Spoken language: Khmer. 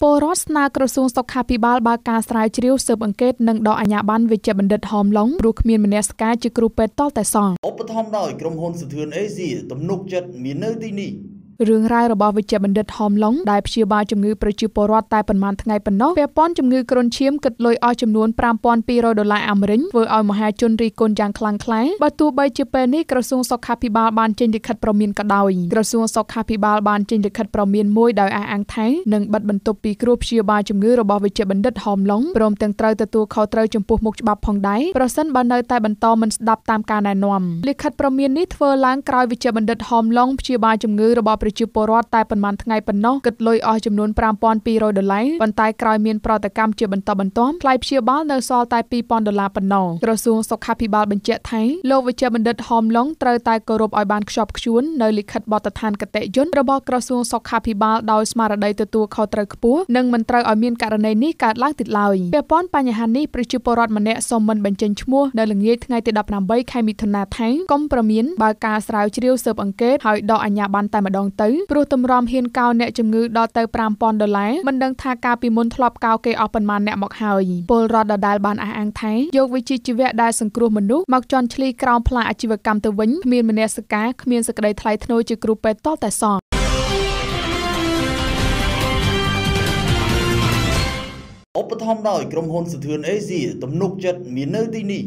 ពលរដ្ឋស្នើក្រសួងសុខាភិបាលបើកការស្រាវជ្រាវស៊ើបអង្កេតនិងដកអាជ្ញាប័ណ្ណវេជ្ជបណ្ឌិតហមឡុងព្រោះគ្មានមនសិការជាគ្រូពេទ្យតតែសោះឧបត្ថម្ភដោយក្រុមហ៊ុនសធឿនអេស៊ីទំនុកចិត្តមាននៅទីនេះរឿងរ៉ាវរបស់វេជ្ជបណ្ឌិតហមឡុងដែលព្យាបាលជំងឺប្រជាពលរដ្ឋតែប៉ុន្មានថ្ងៃប៉ុណ្ណោះពាក់ព័ន្ធជំងឺគ្រុនឈាមគិតលុយអស់ចំនួន$5,200អាមេរិកធ្វើឲ្យមហាជនរិះគន់យ៉ាងខ្លាំងក្លាបើទោះបីជាពេលនេះក្រសួងសុខាភិបាលបានចេញលិខិតព្រមានក៏ដោយក្រសួងសុខាភិបាលបានចេញលិខិតព្រមានមួយដោយអះអាងថានឹងបិទបន្ទប់ពីគ្រូព្យាបាលជំងឺរបស់វេជ្ជបណ្ឌិតហមឡុងព្រមទាំងត្រូវទទួលខុសត្រូវចំពោះមុខច្បាប់ផងដែរប្រសិនបើនៅតែបន្តមិនស្ដាប់តាមការណែនាំលិខិតព្រមាននេះធ្វើឡើងក្រោយវេជ្ជបណ្ឌិតហមឡុងព្យាបាលជំងឺរបស់ប្រជាពលរដ្ឋតែប៉ុន្មានថ្ងៃប៉ុណ្ណោះគិតលុយអស់ចំនួន$5,200ប៉ុន្តែក្រោយមានប្រតិកម្មជាបន្តបន្ទាប់ថ្លៃព្យាបាលនៅសល់តែ$2,000ប៉ុណ្ណោះក្រសួងសុខាភិបាលបញ្ជាក់ថាលោកវេជ្ជបណ្ឌិតហមឡុងត្រូវតែគោរពឲ្យបានខ្ជាប់ខ្ជួននៅលិខិតបទដ្ឋានគតិយន្តរបស់ក្រសួងសុខាភិបាលដោយស្មារតីទទួលខុសត្រូវខ្ពស់និងមិនត្រូវឲ្យមានករណីនេះកើតឡើងទៀតឡើយពាក់ព័ន្ធបញ្ហានេះប្រជាពលរដ្ឋម្នាក់សូមមិនបញ្ចេញឈ្មោះនៅល្ងាចថ្ងៃទី18ខែមិថុនាថាកុំប្រមានបើការស្រាវជ្រាវស៊ើបអង្កេតហើយដកអាជ្ញាប័ណ្ណតែម្ដងទៅព្រោះទម្រាំហ៊ានកោអ្នកជំងឺដល់ទៅ$5,000មិនដឹងថាការពីមុនធ្លាប់កោគេអស់ប៉ុន្មានអ្នកមកហើយពលរដ្ឋដដែលបានអះអាងថាយកវិជ្ជាជីវៈដែលសង្គ្រោះមនុស្សមកជន់ឈ្លីក្រោមផ្លាកអាជីវកម្មទៅវិញគ្មានមនសិការគ្មានសេចក្តីថ្លៃថ្នូរជាគ្រូពេទ្យតតែសោះឧបត្ថម្ភដោយក្រុមហ៊ុនសធឿនអេស៊ីទំនុកចិត្តមាននៅទីនេះ